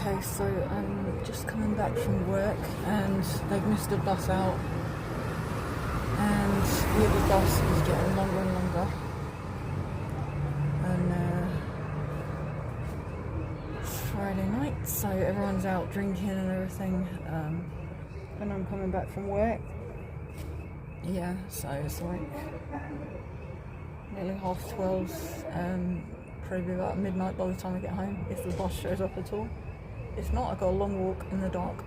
Okay, so I'm just coming back from work and they've missed a bus out and the other bus is getting longer and longer, and it's Friday night, so everyone's out drinking and everything, and I'm coming back from work. Yeah, so it's like nearly 12:30, probably about midnight by the time I get home, if the bus shows up at all. If not, I've got a long walk in the dark.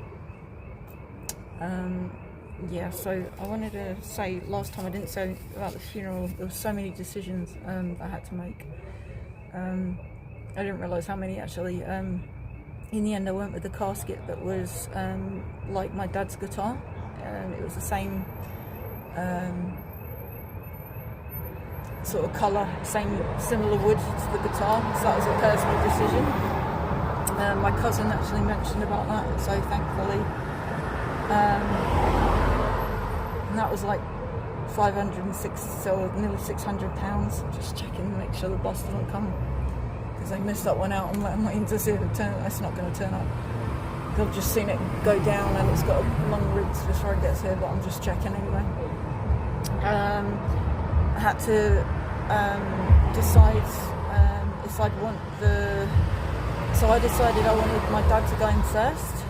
Yeah, so I wanted to say, last time I didn't say about the funeral, there were so many decisions I had to make. I didn't realise how many actually. In the end I went with the casket that was like my dad's guitar. It was the same sort of colour, similar wood to the guitar, so that was a personal decision. My cousin actually mentioned about that, so thankfully. And that was like 506, so nearly £600. Just checking to make sure the bus doesn't come, because they missed that one out. I'm waiting to see if it's not going to turn up. I've just seen it go down and it's got a long route before it gets here, but I'm just checking anyway. I had to decide if I'd want so I decided I wanted my dad to go in first,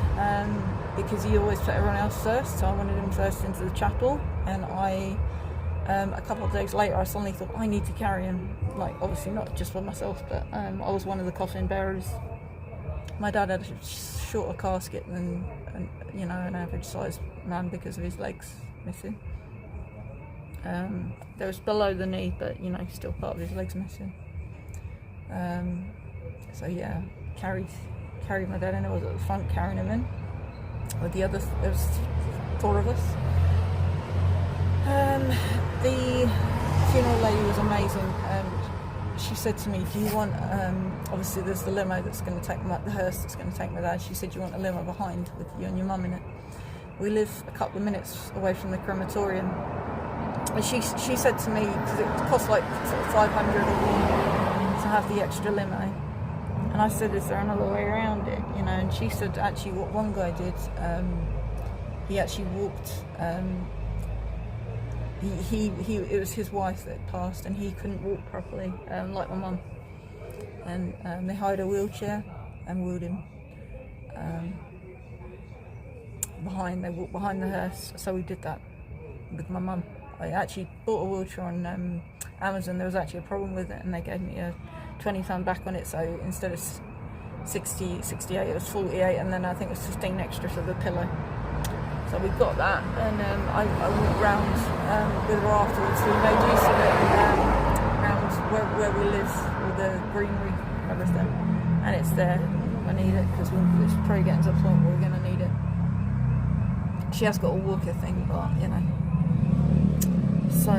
because he always put everyone else first, so I wanted him first into the chapel. And I a couple of days later I suddenly thought I need to carry him, like obviously not just for myself, but I was one of the coffin bearers. My dad had a shorter casket than an average sized man because of his legs missing. There was below the knee, but still part of his legs missing. So yeah, carried my dad in. I was at the front carrying him in with the others. There was 4 of us. The funeral lady was amazing. She said to me, do you want, obviously there's the limo that's going to take the hearse that's going to take my dad. She said, do you want a limo behind with you and your mum in it? We live a couple of minutes away from the crematorium. And she said to me, because it cost like sort of 500 a year to have the extra limo. And I said, is there another way around it? And she said, actually, what one guy did, he actually walked. It was his wife that passed, and he couldn't walk properly, like my mum. And they hired a wheelchair and wheeled him behind. They walked behind the hearse, so we did that with my mum. I actually bought a wheelchair on Amazon. There was actually a problem with it, and they gave me a £20 back on it, so instead of 68 it was 48, and then I think it was 15 extra for the pillow. So we got that, and I went round with her afterwards. We made use of it around where we live, with the greenery and everything, and it's there. I need it because it's probably getting to the point where we're going to need it. She has got a walker thing, but So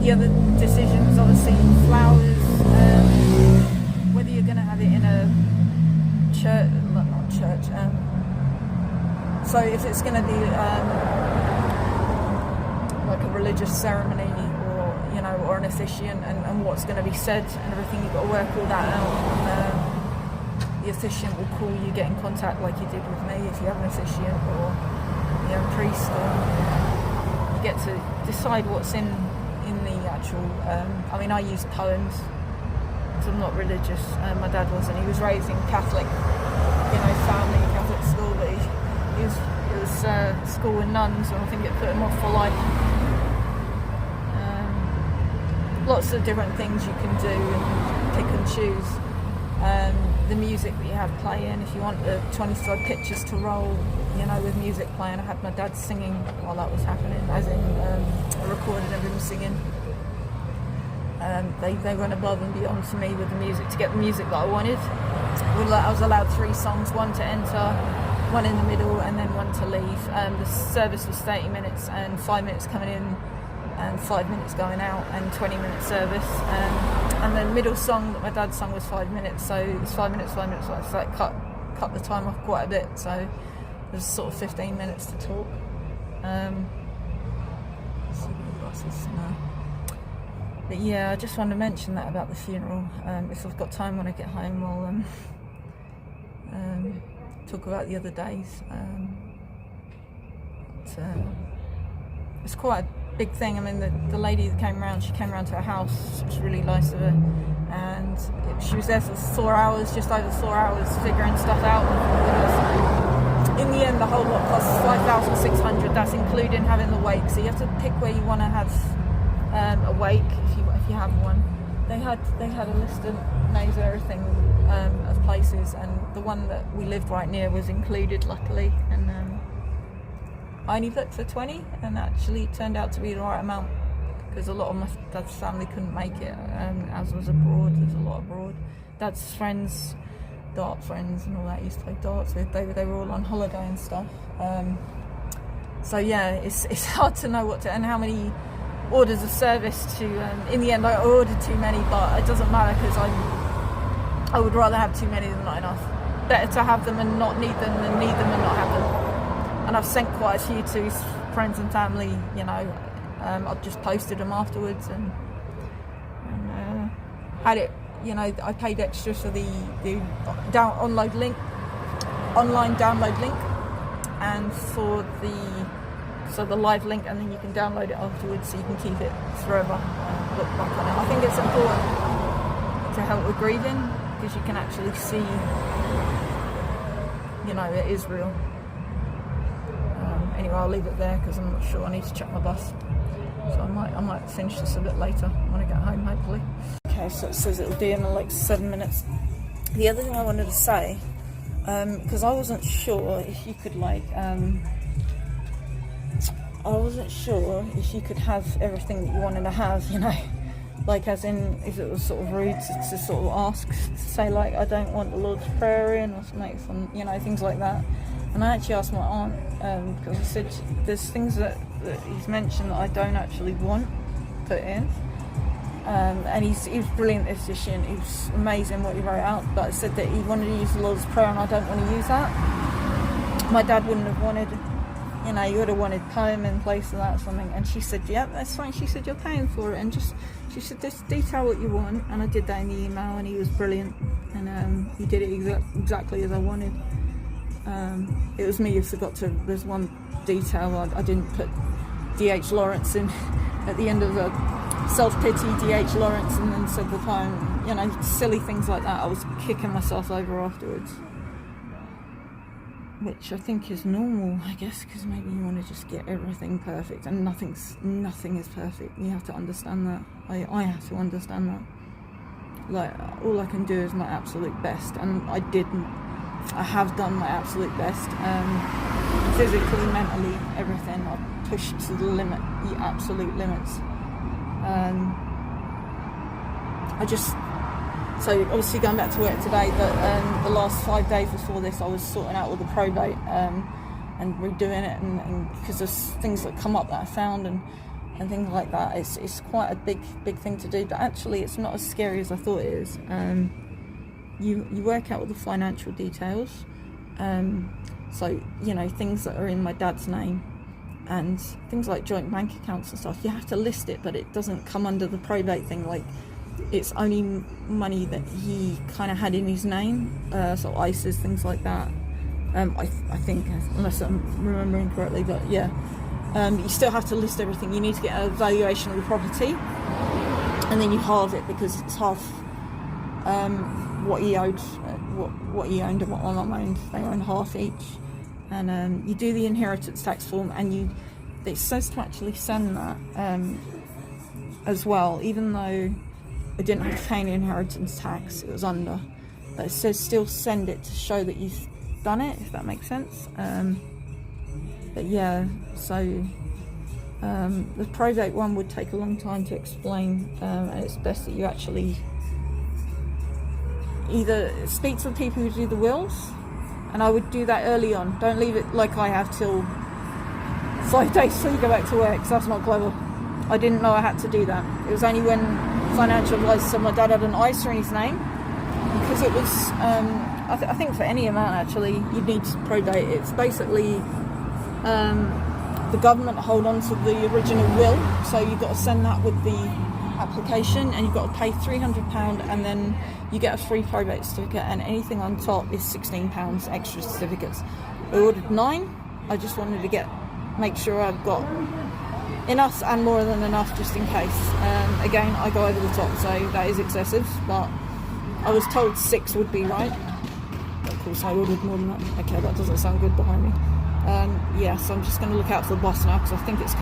the other decisions, obviously, flowers, whether you're going to have it in a church, not church, so if it's going to be like a religious ceremony, or an officiant, and what's going to be said and everything, you've got to work all that out. The officiant will call you, get in contact like you did with me if you have an officiant, or a priest, or you get to decide what's in the actual. I use poems because I'm not religious. My dad wasn't. He was raised in Catholic, family, Catholic school, but it was school with nuns, and I think it put him off for life. Lots of different things you can do and pick and choose. The music that you have playing, if you want the 25 pictures to roll, with music playing. I had my dad singing while that was happening, as in I recorded everyone singing. They went above and beyond for me with the music to get the music that I wanted. I was allowed 3 songs, 1 to enter, 1 in the middle, and then 1 to leave. The service was 30 minutes, and 5 minutes coming in, and 5 minutes going out, and 20-minute service. And the middle song that my dad sung was 5 minutes, so it's 5 minutes, so that cut the time off quite a bit. So there's sort of 15 minutes to talk. But yeah, I just wanted to mention that about the funeral. If I've got time when I get home, I'll talk about the other days. It's quite a big thing. I mean, the lady that came around, she came around to our house. It was really nice of her, and she was there for 4 hours, just over 4 hours, figuring stuff out with us. In the end, the whole lot costs $5,600. That's including having the wake. So you have to pick where you want to have a wake if you have one. They had a list of names of everything of places, and the one that we lived right near was included, luckily. And I only booked for 20, and actually it turned out to be the right amount, because a lot of my dad's family couldn't make it, as was abroad. There's a lot abroad. Dad's friends, dart friends and all that, used to play darts with. They were all on holiday and stuff. So yeah, it's hard to know what to, and how many orders of service to. In the end, I ordered too many, but it doesn't matter, because I would rather have too many than not enough. Better to have them and not need them than need them and not have them. And I've sent quite a few to friends and family, you know. I've just posted them afterwards, and had it, you know, I paid extra for the online download link, and for the live link, and then you can download it afterwards, so you can keep it forever and look back on it. I think it's important to help with grieving, because you can actually see, you know, it is real. Anyway, I'll leave it there, because I'm not sure. I need to check my bus, so I might finish this a bit later when I get home, hopefully. Okay, so it says it'll be in like 7 minutes. The other thing I wanted to say, because I wasn't sure if you could have everything that you wanted to have, you know, like, as in, if it was sort of rude to sort of ask, to say like, I don't want the Lord's Prayer in, or make some, you know, things like that. And I actually asked my aunt, because I said, there's things that he's mentioned that I don't actually want put in. And he was brilliant musician. He was amazing what he wrote out. But I said that he wanted to use the Lord's Prayer, and I don't want to use that. My dad wouldn't have wanted, you know, you would have wanted poem in place of that or something. And she said, yeah, that's fine. She said, you're paying for it, and she said, just detail what you want. And I did that in the email, and he was brilliant. And he did it exactly as I wanted. It was me who forgot to. There's one detail I didn't put D.H. Lawrence in at the end of the self-pity D.H. Lawrence, and then said the poem. You know, silly things like that. I was kicking myself over afterwards, which I think is normal, I guess, because maybe you want to just get everything perfect, and nothing is perfect. You have to understand that. I have to understand that. Like, all I can do is my absolute best, and I have done my absolute best, physically, mentally, everything. I've pushed to the limit, the absolute limits. So obviously going back to work today, but the last 5 days before this, I was sorting out all the probate and redoing it, and because there's things that come up that I found and things like that. It's quite a big thing to do, but actually it's not as scary as I thought it is. You work out all the financial details, so, you know, things that are in my dad's name, and things like joint bank accounts and stuff. You have to list it, but it doesn't come under the probate thing. Like, it's only money that he kind of had in his name, so ISAs, things like that. I think, unless I'm remembering correctly, but yeah. You still have to list everything. You need to get a valuation of the property, and then you halve it, because it's half what he owed, what he owned and what my mum owned. They own half each. And you do the inheritance tax form, and it says to actually send that as well, even though I didn't have to pay any inheritance tax, it was under, but it says still send it to show that you've done it, if that makes sense. But yeah, so the probate one would take a long time to explain, and it's best that you actually either speak to the people who do the wills, and I would do that early on. Don't leave it like I have till 5 days before you go back to work, because that's not clever. I didn't know I had to do that. It was only when financial advisor said my dad had an ISA in his name, because it was, I think for any amount actually, you'd need to probate. It's basically the government hold on to the original will, so you've got to send that with the application, and you've got to pay £300, and then you get a free probate certificate, and anything on top is £16 extra certificates. I ordered 9. I just wanted to make sure I've got enough and more than enough just in case. Again, I go over the top, so that is excessive, but I was told 6 would be right. Of course, I ordered more than that. Okay, that doesn't sound good behind me. Yeah, so I'm just going to look out for the boss now, because I think it's